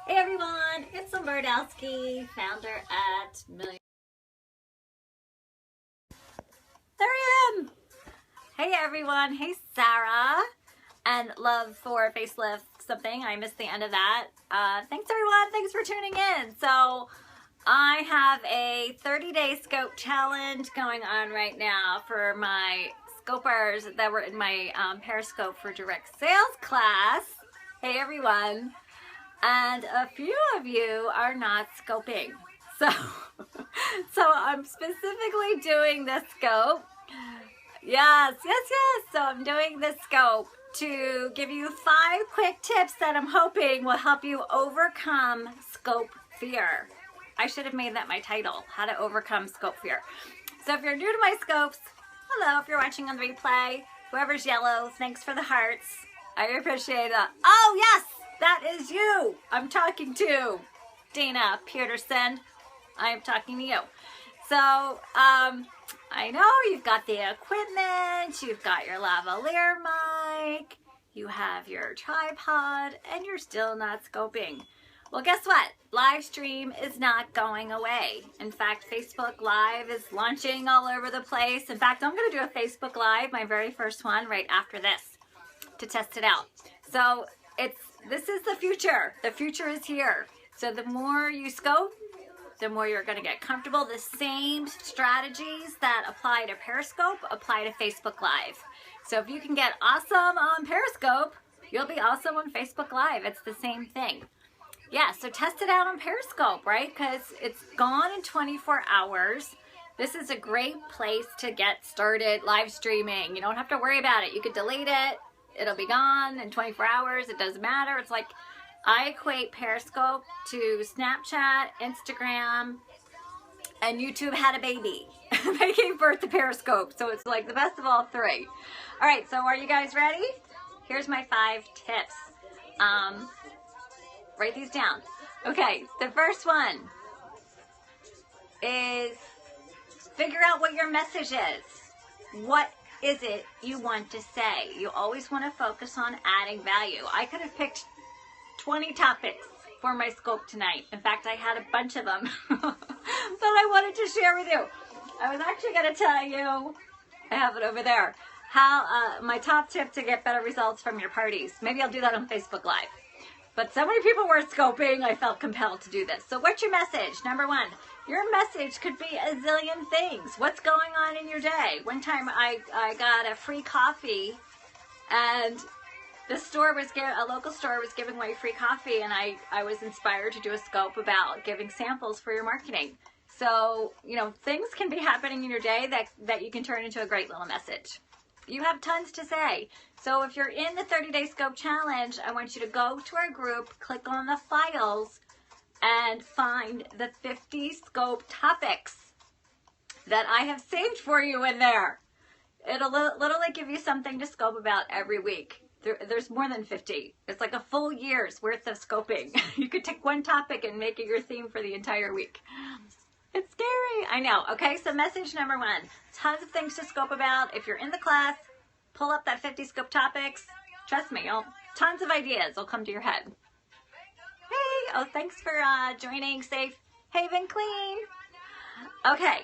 Hey everyone, it's Lynn Bardowski, founder at Million. There I am! Hey everyone, hey Sarah, and love for facelift something. I missed the end of that. Thanks everyone, thanks for tuning in. So I have a 30-day scope challenge going on right now for my scopers that were in my Periscope for direct sales class. Hey everyone. And a few of you are not scoping. So I'm specifically doing this scope. Yes. So I'm doing this scope to give you 5 quick tips that I'm hoping will help you overcome scope fear. I should have made that my title, how to overcome scope fear. So if you're new to my scopes, hello, if you're watching on the replay, whoever's yellow, thanks for the hearts. I appreciate it. Oh yes! That is you I'm talking to, Dana Peterson. I am talking to you. So, I know you've got the equipment, you've got your lavalier mic, you have your tripod, and you're still not scoping. Well, guess what? Live stream is not going away. In fact, Facebook Live is launching all over the place. In fact, I'm going to do a Facebook Live, my very first one, right after this to test it out. So, this is the future. The future is here. So the more you scope, the more you're going to get comfortable. The same strategies that apply to Periscope apply to Facebook Live. So if you can get awesome on Periscope, you'll be awesome on Facebook Live. It's the same thing. Yeah, so test it out on Periscope, right? Because it's gone in 24 hours. This is a great place to get started live streaming. You don't have to worry about it. You could delete it. It'll be gone in 24 hours. It doesn't matter. It's like I equate Periscope to Snapchat, Instagram, and YouTube had a baby. They gave birth to Periscope. So it's like the best of all 3. All right, so are you guys ready? Here's my 5 tips. Write these down. Okay, the first one is figure out what your message is. What is it you want to say? You always want to focus on adding value. I could have picked 20 topics for my scope tonight. In fact, I had a bunch of them that I wanted to share with you. I was actually going to tell you, I have it over there, how my top tip to get better results from your parties. Maybe I'll do that on Facebook Live. But so many people were scoping, I felt compelled to do this. So what's your message? Number 1. Your message could be a zillion things. What's going on in your day? One time I got a free coffee, and a local store was giving away free coffee, and I was inspired to do a scope about giving samples for your marketing. So, you know, things can be happening in your day that you can turn into a great little message. You have tons to say. So if you're in the 30-day scope challenge, I want you to go to our group, click on the files, and find the 50 scope topics that I have saved for you in there. It'll literally give you something to scope about every week. There's more than 50. It's like a full year's worth of scoping. You could take one topic and make it your theme for the entire week. It's scary. I know. Okay, so message number 1. Tons of things to scope about. If you're in the class, pull up that 50 scope topics. Trust me, tons of ideas will come to your head. Hey, oh, thanks for joining Safe Haven Clean. Okay,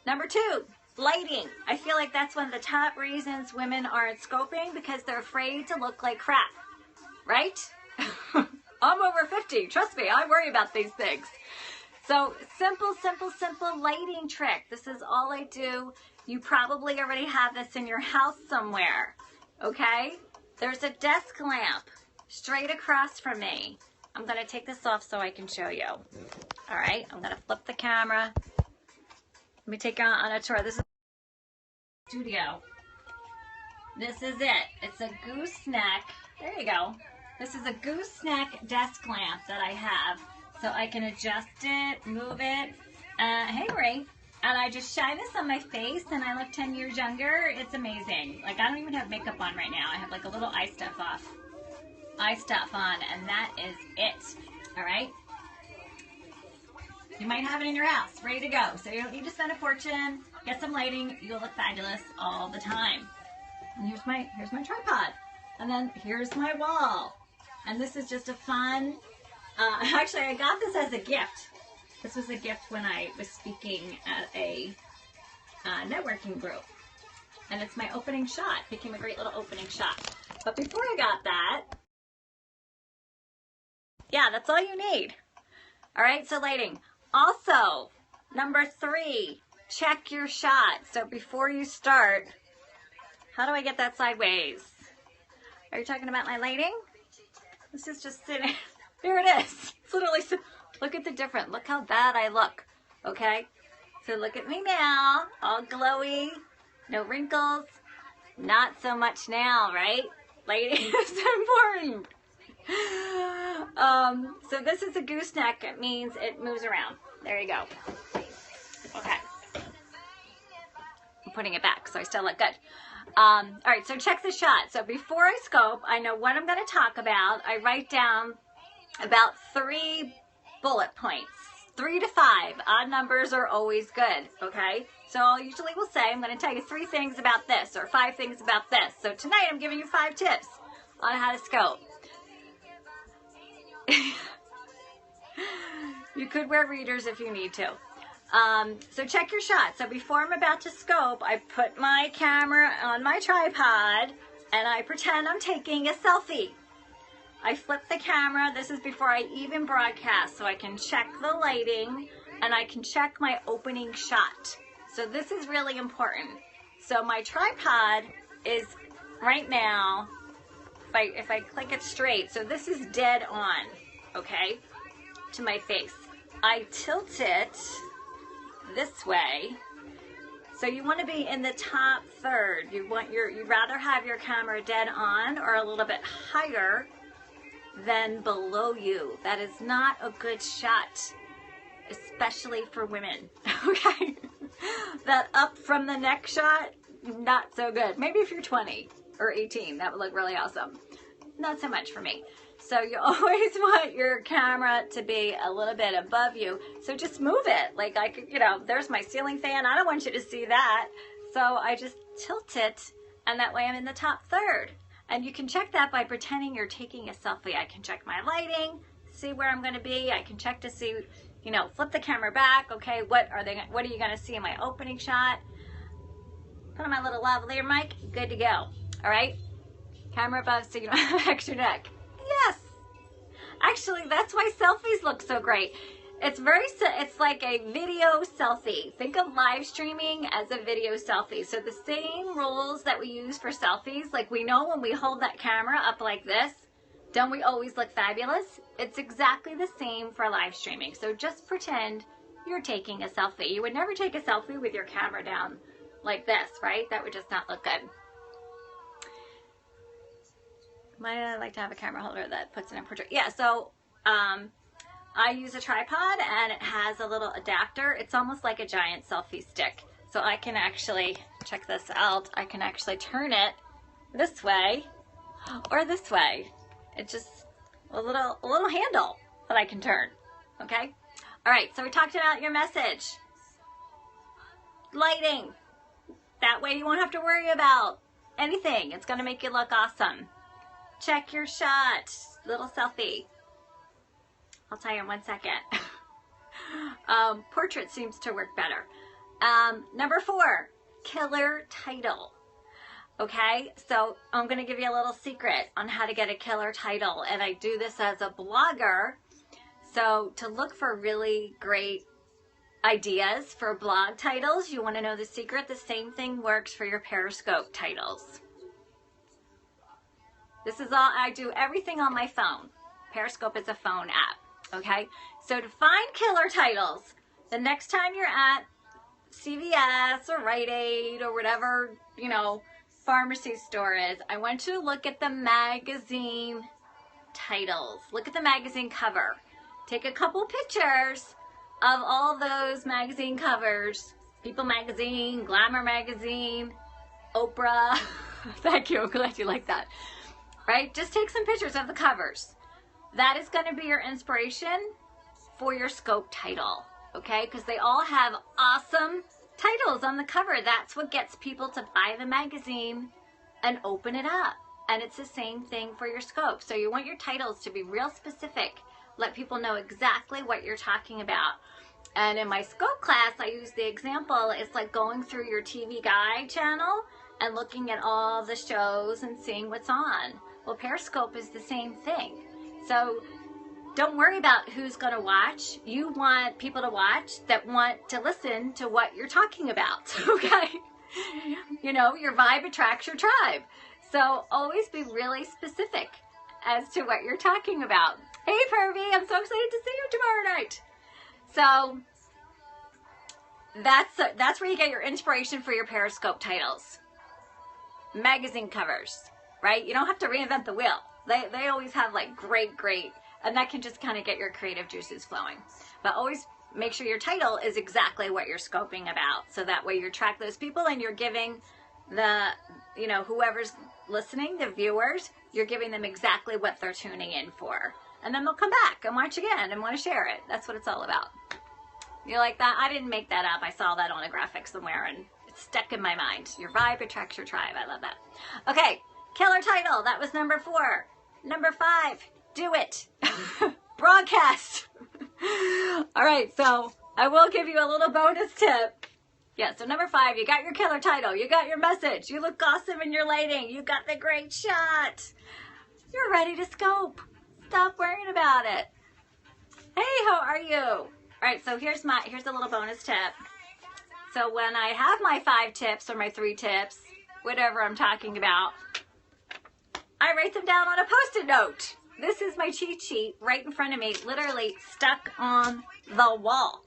number 2, lighting. I feel like that's one of the top reasons women aren't scoping, because they're afraid to look like crap, right? I'm over 50. Trust me, I worry about these things. So simple lighting trick. This is all I do. You probably already have this in your house somewhere, okay? There's a desk lamp straight across from me. I'm going to take this off so I can show you. All right, I'm going to flip the camera. Let me take you on a tour. This is the studio. This is it. It's a gooseneck. There you go. This is a gooseneck desk lamp that I have. So I can adjust it, move it. Hey, Ray. And I just shine this on my face and I look 10 years younger. It's amazing. Like, I don't even have makeup on right now. I have like a little eye stuff on, and that is it. All right? You might have it in your house, ready to go. So you don't need to spend a fortune. Get some lighting. You'll look fabulous all the time. And here's my tripod. And then here's my wall. And this is just a fun Actually, I got this as a gift. This was a gift when I was speaking at a networking group. And it's my opening shot. Became a great little opening shot. But before I got that, yeah, that's all you need. All right, so lighting. Also, number 3, check your shot. So before you start, how do I get that sideways? Are you talking about my lighting? This is just sitting. There it is. It's literally, look at the difference. Look how bad I look. Okay? So look at me now. All glowy. No wrinkles. Not so much now, right? Lighting is important. So this is a gooseneck. It means it moves around. There you go. Okay. I'm putting it back so I still look good. All right, so check the shot. So before I scope, I know what I'm going to talk about. I write down about 3 bullet points, 3 to 5. Odd numbers are always good, okay? So I usually will say, I'm going to tell you 3 things about this or 5 things about this. So tonight I'm giving you 5 tips on how to scope. You could wear readers if you need to. So check your shot. So before I'm about to scope, I put my camera on my tripod and I pretend I'm taking a selfie. I flip the camera. This is before I even broadcast, so I can check the lighting and I can check my opening shot. So this is really important. So my tripod is right now, if I click it straight, so this is dead on, okay, to my face. I tilt it this way. So you want to be in the top third. You'd rather have your camera dead on or a little bit higher than below you. That is not a good shot, especially for women. Okay? That up from the neck shot, not so good. Maybe if you're 20 or 18, that would look really awesome. Not so much for me. So you always want your camera to be a little bit above you. So just move it. Like I could, there's my ceiling fan. I don't want you to see that. So I just tilt it and that way I'm in the top third. And you can check that by pretending you're taking a selfie. I can check my lighting, see where I'm going to be. I can check to see, flip the camera back. Okay, what are you going to see in my opening shot? Put on my little lavalier mic. Good to go. All right. Camera above so you don't have extra neck. Yes. Actually, that's why selfies look so great. It's like a video selfie. Think of live streaming as a video selfie. So the same rules that we use for selfies, like we know when we hold that camera up like this, don't we always look fabulous? It's exactly the same for live streaming. So just pretend you're taking a selfie. You would never take a selfie with your camera down like this, right? That would just not look good. I like to have a camera holder that puts it in portrait. Yeah, so I use a tripod and it has a little adapter. It's almost like a giant selfie stick. So I can actually, check this out, I can actually turn it this way or this way. It's just a little handle that I can turn, okay? All right, so we talked about your message. Lighting. That way you won't have to worry about anything. It's gonna make you look awesome. Check your shot. Little selfie. I'll tell you in 1 second. Portrait seems to work better. Number 4, killer title. Okay, so I'm going to give you a little secret on how to get a killer title. And I do this as a blogger. So to look for really great ideas for blog titles, you want to know the secret. The same thing works for your Periscope titles. This is all, I do everything on my phone. Periscope is a phone app, okay? So to find killer titles, the next time you're at CVS or Rite Aid or whatever, pharmacy store is, I want you to look at the magazine titles. Look at the magazine cover. Take a couple pictures of all those magazine covers. People Magazine, Glamour Magazine, Oprah. Thank you, I'm glad you like that. Right? Just take some pictures of the covers. That is going to be your inspiration for your scope title, okay? Because they all have awesome titles on the cover. That's what gets people to buy the magazine and open it up. And it's the same thing for your scope. So you want your titles to be real specific. Let people know exactly what you're talking about. And in my scope class, I use the example, it's like going through your TV guide channel and looking at all the shows and seeing what's on. Well, Periscope is the same thing. So don't worry about who's going to watch. You want people to watch that want to listen to what you're talking about, okay? You know, your vibe attracts your tribe. So always be really specific as to what you're talking about. Hey, Pervy, I'm so excited to see you tomorrow night. So that's where you get your inspiration for your Periscope titles. Magazine covers, right? You don't have to reinvent the wheel. They always have like great, and that can just kind of get your creative juices flowing. But always make sure your title is exactly what you're scoping about. So that way you attract those people and you're giving the, you know, whoever's listening, the viewers, you're giving them exactly what they're tuning in for. And then they'll come back and watch again and want to share it. That's what it's all about. You like that? I didn't make that up. I saw that on a graphic somewhere and it's stuck in my mind. Your vibe attracts your tribe. I love that. Okay, killer title. That was number 4. Number 5, do it. Broadcast. All right, so I will give you a little bonus tip. Yeah, so number 5, you got your killer title. You got your message. You look awesome in your lighting. You got the great shot. You're ready to scope. Stop worrying about it. Hey, how are you? All right, so here's a little bonus tip. So when I have my 5 tips or my 3 tips, whatever I'm talking about, I write them down on a Post-it note. This is my cheat sheet right in front of me, literally stuck on the wall.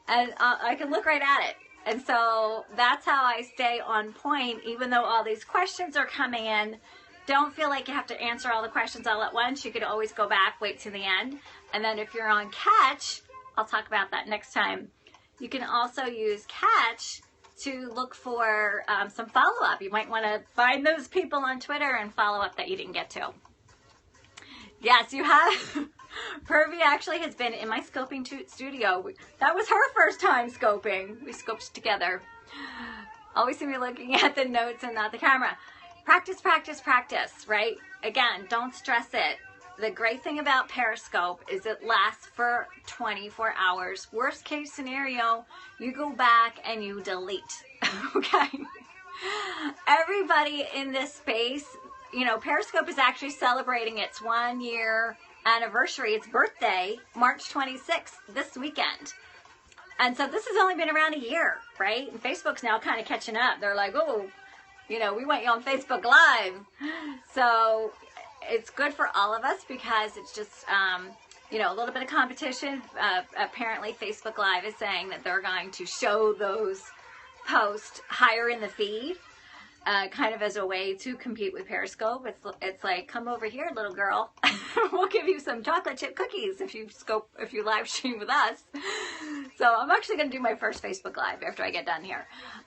And I can look right at it. And so that's how I stay on point, even though all these questions are coming in. Don't feel like you have to answer all the questions all at once. You could always go back, wait to the end. And then if you're on Catch, I'll talk about that next time. You can also use Catch to look for some follow-up. You might want to find those people on Twitter and follow up that you didn't get to. Yes, you have. Pervy actually has been in my scoping studio. That was her first time scoping. We scoped together. Always see me looking at the notes and not the camera. Practice, practice, practice, right? Again, don't stress it. The great thing about Periscope is it lasts for 24 hours. Worst case scenario, you go back and you delete, okay? Everybody in this space, you know, Periscope is actually celebrating its 1-year anniversary, its birthday, March 26th, this weekend. And so this has only been around a year, right? And Facebook's now kind of catching up. They're like, oh, you know, we want you on Facebook Live. So it's good for all of us because it's just, you know, a little bit of competition. Apparently Facebook Live is saying that they're going to show those posts higher in the feed, kind of as a way to compete with Periscope. It's like, come over here, little girl. We'll give you some chocolate chip cookies if you live stream with us. So I'm actually going to do my first Facebook Live after I get done here.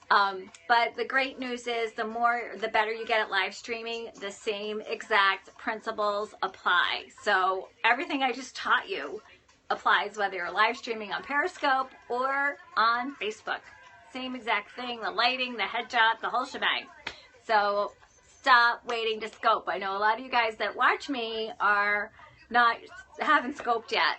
But the great news is the better you get at live streaming, the same exact principles apply. So everything I just taught you applies whether you're live streaming on Periscope or on Facebook. Same exact thing, the lighting, the headshot, the whole shebang. So stop waiting to scope. I know a lot of you guys that watch me haven't scoped yet.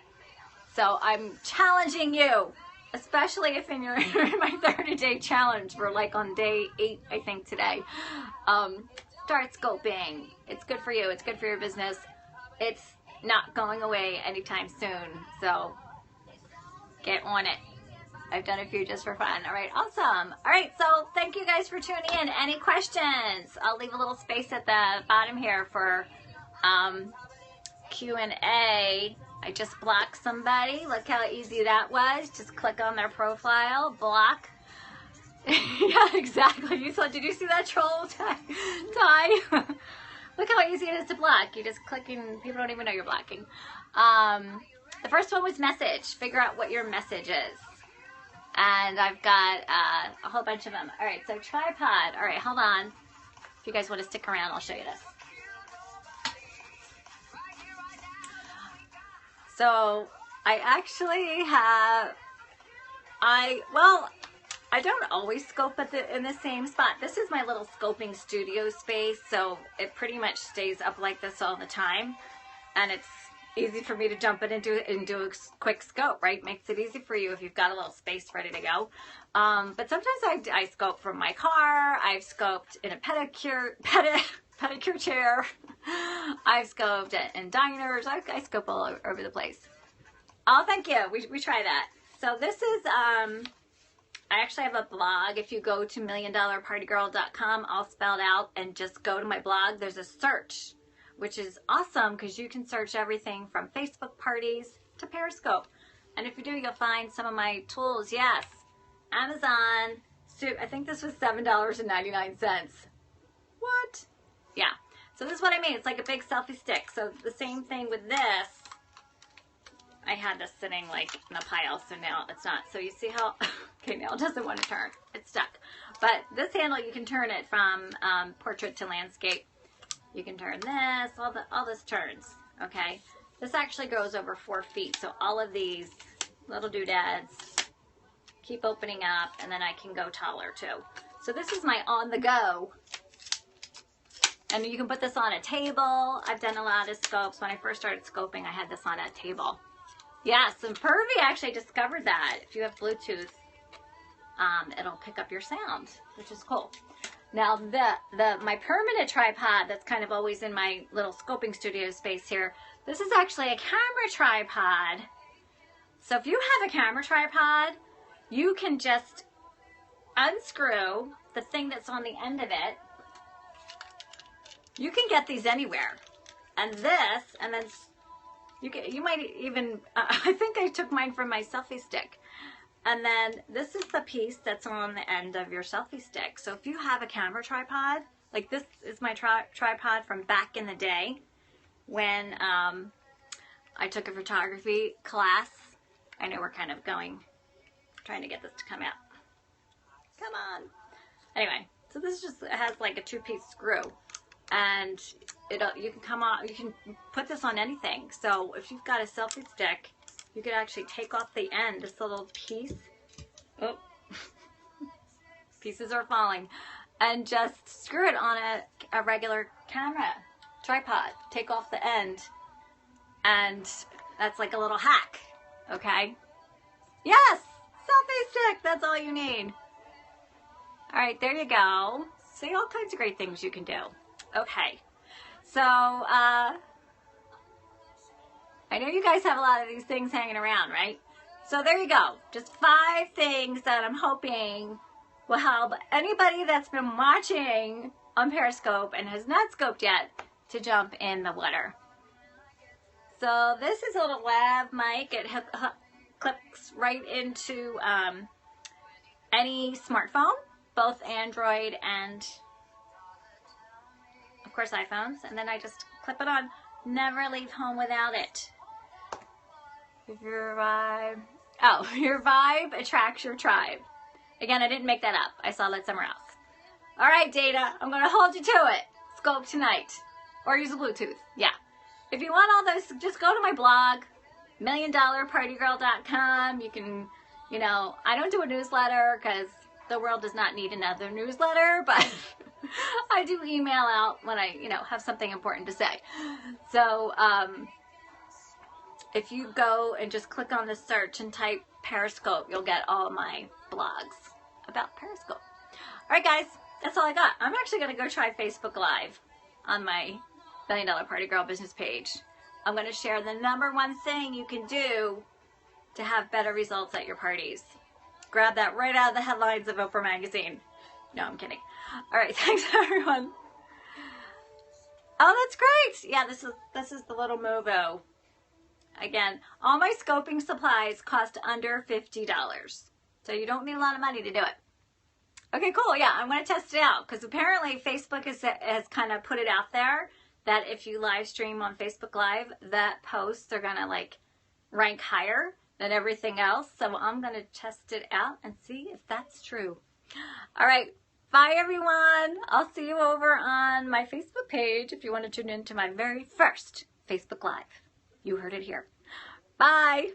So I'm challenging you, especially if you're in my 30-day challenge. We're like on day 8, I think, today. Start scoping. It's good for you. It's good for your business. It's not going away anytime soon. So get on it. I've done a few just for fun. All right, awesome. All right, so thank you guys for tuning in. Any questions? I'll leave a little space at the bottom here for Q&A. I just blocked somebody. Look how easy that was. Just click on their profile, block. Yeah, exactly. Did you see that troll, Ty? Look how easy it is to block. You just click and people don't even know you're blocking. The first one was message. Figure out what your message is. And I've got a whole bunch of them. All right, so tripod. All right, hold on. If you guys want to stick around, I'll show you this. So I actually have, I don't always scope in the same spot. This is my little scoping studio space, so it pretty much stays up like this all the time. And it's easy for me to jump in and do a quick scope, right? Makes it easy for you if you've got a little space ready to go. But sometimes I scope from my car. I've scoped in a pedicure chair. I've scoped in diners. I scope all over the place. Oh, thank you. We try that. So this is, I actually have a blog. If you go to milliondollarpartygirl.com, all spelled out, and just go to my blog, there's a search, which is awesome because you can search everything from Facebook parties to Periscope. And if you do, you'll find some of my tools. Yes, Amazon. I think this was $7.99. What? Yeah. So this is what I mean. It's like a big selfie stick. So the same thing with this. I had this sitting like in a pile, so now it's not. So you see how, okay, now it doesn't want to turn. It's stuck. But this handle, you can turn it from portrait to landscape. You can turn this, all this turns, okay? This actually goes over 4 feet, so all of these little doodads keep opening up, and then I can go taller too. So this is my on-the-go. And you can put this on a table. I've done a lot of scopes. When I first started scoping, I had this on a table. Yes, and Pervy actually discovered that. If you have Bluetooth, it'll pick up your sound, which is cool. Now, my permanent tripod that's kind of always in my little scoping studio space here, this is actually a camera tripod. So if you have a camera tripod, you can just unscrew the thing that's on the end of it. You can get these anywhere. And this, and then you might even, I think I took mine from my selfie stick. And then this is the piece that's on the end of your selfie stick. So if you have a camera tripod, like this is my tripod from back in the day when I took a photography class. I know we're kind of trying to get this to come out. Come on. Anyway, so this just has like a 2-piece screw. And you can put this on anything. So if you've got a selfie stick, you could actually take off the end, this little piece. Oh, pieces are falling. And just screw it on a regular camera tripod. Take off the end. And that's like a little hack. Okay? Yes! Selfie stick! That's all you need. Alright, there you go. See, all kinds of great things you can do. Okay, so I know you guys have a lot of these things hanging around, right? So there you go. Just 5 things that I'm hoping will help anybody that's been watching on Periscope and has not scoped yet to jump in the water. So this is a little lav mic. It clicks right into any smartphone, both Android and of course iPhones, and then I just clip it on. Never leave home without it. Your vibe attracts your tribe. Again, I didn't make that up. I saw that somewhere else. All right, Data, I'm going to hold you to it. Scope tonight. Or use a Bluetooth. Yeah. If you want all those, just go to my blog, milliondollarpartygirl.com. You can, I don't do a newsletter because the world does not need another newsletter, but I do email out when I, have something important to say. So, if you go and just click on the search and type Periscope, you'll get all my blogs about Periscope. All right, guys, that's all I got. I'm actually going to go try Facebook Live on my $1 Million Party Girl business page. I'm going to share the #1 thing you can do to have better results at your parties. Grab that right out of the headlines of Oprah magazine. No, I'm kidding. All right, thanks everyone. Oh, that's great. Yeah, this is the little Movo. Again, all my scoping supplies cost under $50. So you don't need a lot of money to do it. Okay, cool. Yeah, I'm going to test it out because apparently Facebook has kind of put it out there that if you live stream on Facebook Live, that posts are going to like rank higher than everything else. So I'm going to test it out and see if that's true. All right. Bye, everyone. I'll see you over on my Facebook page if you want to tune into my very first Facebook Live. You heard it here. Bye.